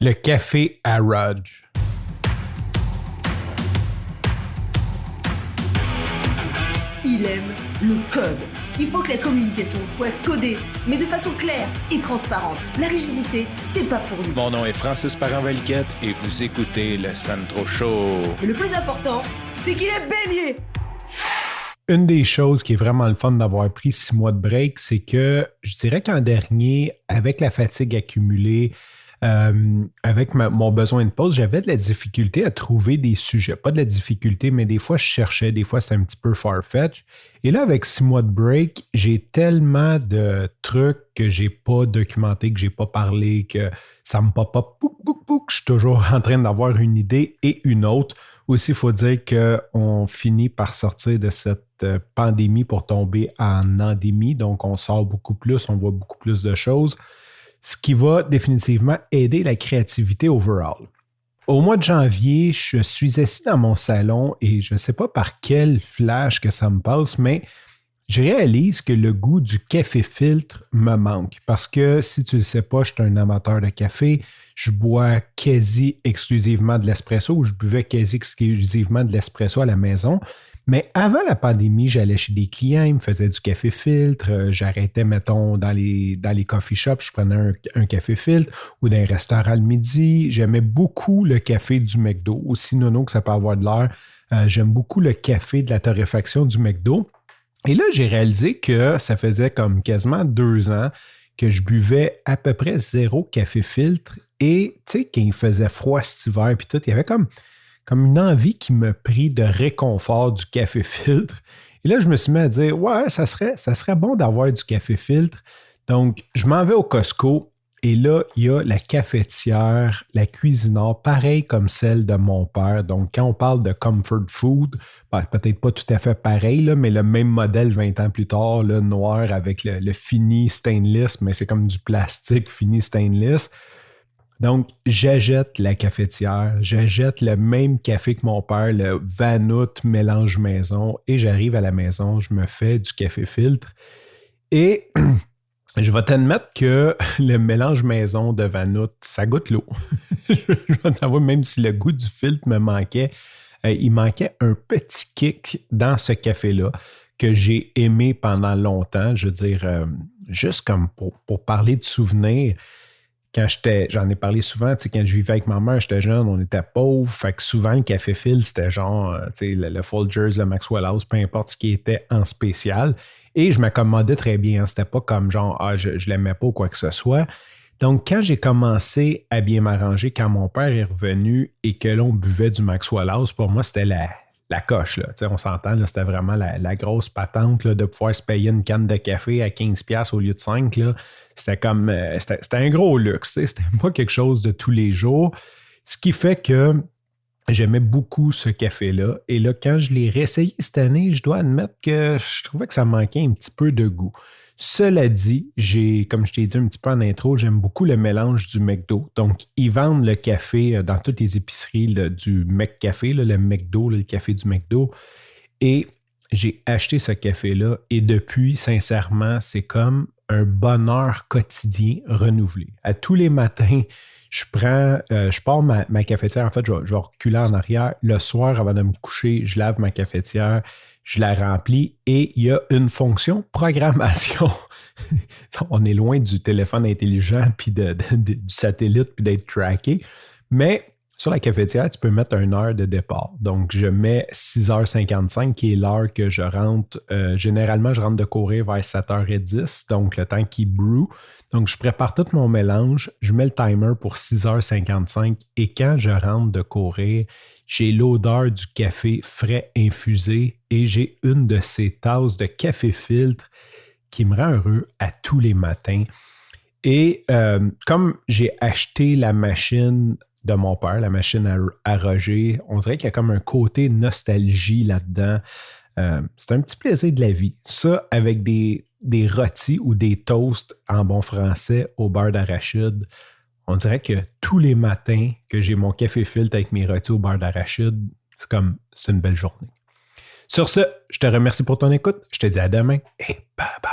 Le café à Rudge. Il aime le code. Il faut que la communication soit codée, mais de façon claire et transparente. La rigidité, c'est pas pour nous. Mon nom est Francis Parent-Valquette et vous écoutez le Sandro Show. Mais le plus important, c'est qu'il est bélier. Une des choses qui est vraiment le fun d'avoir pris 6 mois de break, c'est que je dirais qu'en dernier, avec la fatigue accumulée, avec mon besoin de pause, j'avais de la difficulté à trouver des sujets. Pas de la difficulté, mais des fois, je cherchais, des fois, c'était un petit peu far-fetched. Et là, avec 6 mois de break, j'ai tellement de trucs que j'ai pas documentés, que j'ai pas parlé, que ça me pop-up, pouc, je suis toujours en train d'avoir une idée et une autre. Aussi, il faut dire qu'on finit par sortir de cette pandémie pour tomber en endémie. Donc, on sort beaucoup plus, on voit beaucoup plus de choses, ce qui va définitivement aider la créativité overall. Au mois de janvier, je suis assis dans mon salon et je ne sais pas par quel flash que ça me passe, mais je réalise que le goût du café filtre me manque. Parce que si tu ne le sais pas, je suis un amateur de café. Je bois quasi exclusivement de l'espresso ou je buvais quasi exclusivement de l'espresso à la maison. Mais avant la pandémie, j'allais chez des clients, ils me faisaient du café filtre. J'arrêtais, mettons, dans les coffee shops, je prenais un café filtre ou dans les restaurants le midi. J'aimais beaucoup le café du McDo, aussi nono que ça peut avoir de l'air. J'aime beaucoup le café de la torréfaction du McDo. Et là, j'ai réalisé que ça faisait comme quasiment 2 ans que je buvais à peu près 0 café filtre. Et tu sais, quand il faisait froid cet hiver, puis tout, il y avait comme une envie qui me prit de réconfort du café filtre. Et là, je me suis mis à dire, ouais, ça serait bon d'avoir du café filtre. Donc, je m'en vais au Costco. Et là, il y a la cafetière, la cuisinière, pareil comme celle de mon père. Donc, quand on parle de comfort food, peut-être pas tout à fait pareil, là, mais le même modèle 20 ans plus tard, là, noir avec le fini stainless, mais c'est comme du plastique fini stainless. Donc, j'achète la cafetière, j'achète le même café que mon père, le Vanout mélange maison, et j'arrive à la maison, je me fais du café filtre. Et je vais t'admettre que le mélange maison de Vanout, ça goûte l'eau. Je vais t'avouer, même si le goût du filtre me manquait, il manquait un petit kick dans ce café-là que j'ai aimé pendant longtemps. Je veux dire, juste comme pour parler de souvenirs, j'en ai parlé souvent, tu sais, quand je vivais avec ma mère, j'étais jeune, on était pauvres, fait que souvent le café filtre, c'était genre, tu sais, le Folgers, le Maxwell House, peu importe ce qui était en spécial. Et je m'accommodais très bien, hein. C'était pas comme genre, je l'aimais pas ou quoi que ce soit. Donc, quand j'ai commencé à bien m'arranger, quand mon père est revenu et que l'on buvait du Maxwell House, pour moi, c'était la coche, là. Tu sais, on s'entend, là, c'était vraiment la grosse patente là, de pouvoir se payer une canne de café à 15$ au lieu de 5. Là. C'était comme, c'était un gros luxe. Tu sais, c'était pas quelque chose de tous les jours. Ce qui fait que j'aimais beaucoup ce café-là. Et là, quand je l'ai réessayé cette année, je dois admettre que je trouvais que ça manquait un petit peu de goût. Cela dit, comme je t'ai dit un petit peu en intro, j'aime beaucoup le mélange du McDo. Donc, ils vendent le café dans toutes les épiceries du McCafé, le McDo, le café du McDo. Et j'ai acheté ce café-là et depuis, sincèrement, c'est comme un bonheur quotidien renouvelé. À tous les matins, je pars ma cafetière. En fait, je vais reculer en arrière. Le soir, avant de me coucher, je lave ma cafetière. Je la remplis et il y a une fonction programmation. On est loin du téléphone intelligent puis du satellite puis d'être tracké. Mais sur la cafetière, tu peux mettre une heure de départ. Donc, je mets 6h55 qui est l'heure que je rentre. Généralement, je rentre de courir vers 7h10, donc le temps qui brew. Donc, je prépare tout mon mélange. Je mets le timer pour 6h55 et quand je rentre de courir, j'ai l'odeur du café frais infusé et j'ai une de ces tasses de café filtre qui me rend heureux à tous les matins. Et comme j'ai acheté la machine de mon père, la machine à Roger, on dirait qu'il y a comme un côté nostalgie là-dedans. C'est un petit plaisir de la vie. Ça, avec des rôtis ou des toasts en bon français au beurre d'arachide, on dirait que tous les matins que j'ai mon café filtre avec mes rôtis au beurre d'arachide, c'est une belle journée. Sur ce, je te remercie pour ton écoute. Je te dis à demain et bye bye.